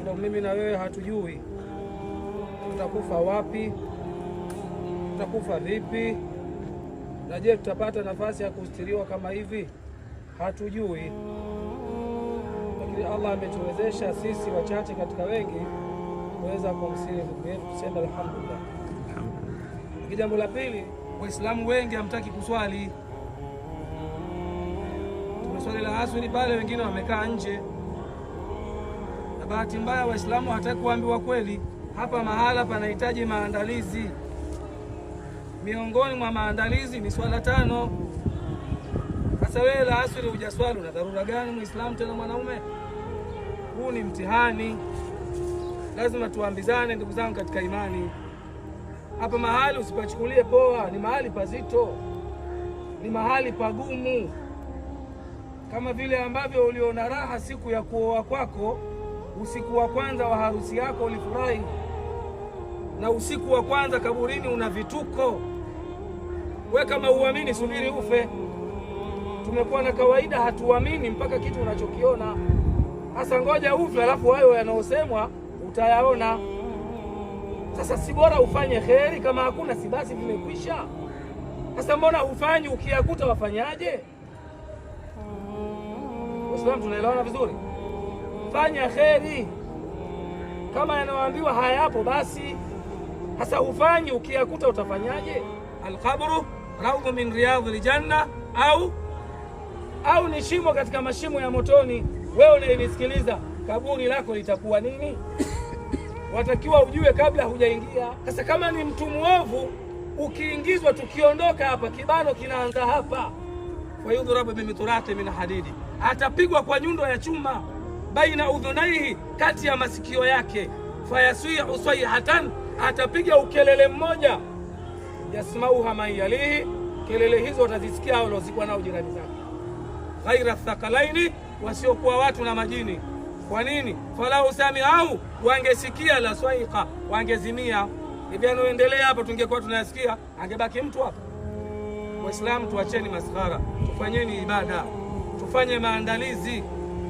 sababu mimi na wewe hatujui tutakufa wapi, tutakufa vipi, na je tutapata nafasi ya kustiriwa kama hivi? Hatujui. Lakini Allah ametuwezesha sisi wachache katika wengi kuweza kumsiri ndugu yetu, tuseme alhamdulillah. Jambo la pili, Waislamu wengi hamtaki kuswali. Tumeswali la asri pale, wengine wamekaa nje, na bahati mbaya Waislamu hataki kuambiwa kweli. Hapa mahala panahitaji maandalizi. Miongoni mwa maandalizi ni swala 5. Sasa wewe la asri hujaswali, una dharura gani Muislamu, tena mwanaume? Huu ni mtihani. Lazima tuambizane ndugu zangu katika imani. Hapa mahali usipachukulie poa, ni mahali pazito, ni mahali pagumu. Kama vile ambavyo uliona raha siku ya kuoa kwako, usiku wa kwanza wa harusi yako ulifurahi, na usiku wa kwanza kaburini una vituko. We kama uamini, subiri ufe. Tumekuwa na kawaida hatuamini mpaka kitu unachokiona. Hasa ngoja ufe, alafu hayo yanayosemwa utayaona. Sasa si bora ufanye kheri? Kama hakuna si basi vimekwisha. Sasa mbona ufanyi? Ukiyakuta wafanyaje? Waislamu tunaelewana vizuri? Fanya kheri, kama yanayoambiwa hayapo basi. Sasa ufanyi, ukiyakuta utafanyaje? Alqabru rawdhu min riyadhil janna, au ni shimo katika mashimo ya motoni. Wewe unayenisikiliza, kaburi lako litakuwa nini? Watakiwa ujue kabla hujaingia. Sasa kama ni mtu muovu, ukiingizwa, tukiondoka hapa, kibano kinaanza hapa. Wayudhrabu bimiturati min hadidi, atapigwa kwa nyundo ya chuma, baina udhunaihi, kati ya masikio yake. Fayasihu sayhatan, atapiga ukelele mmoja. Yasmauha man yalihi, kelele hizo watazisikia hao waliozikwa nao jirani zake. Ghaira thaqalaini, wasiokuwa watu na majini. Kwa nini? Falau sami'u, wangesikia la swaiqa, wangezimia. Hivi anaendelea hapa, tungekuwa tunayasikia, angebaki mtu hapa. Waislamu tuacheni maskhara, tufanyeni ibada, tufanye maandalizi.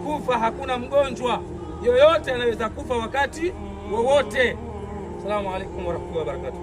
Kufa hakuna mgonjwa yoyote, anaweza kufa wakati wowote. Asalamu alaykum wa rahmatullahi wa barakatuh.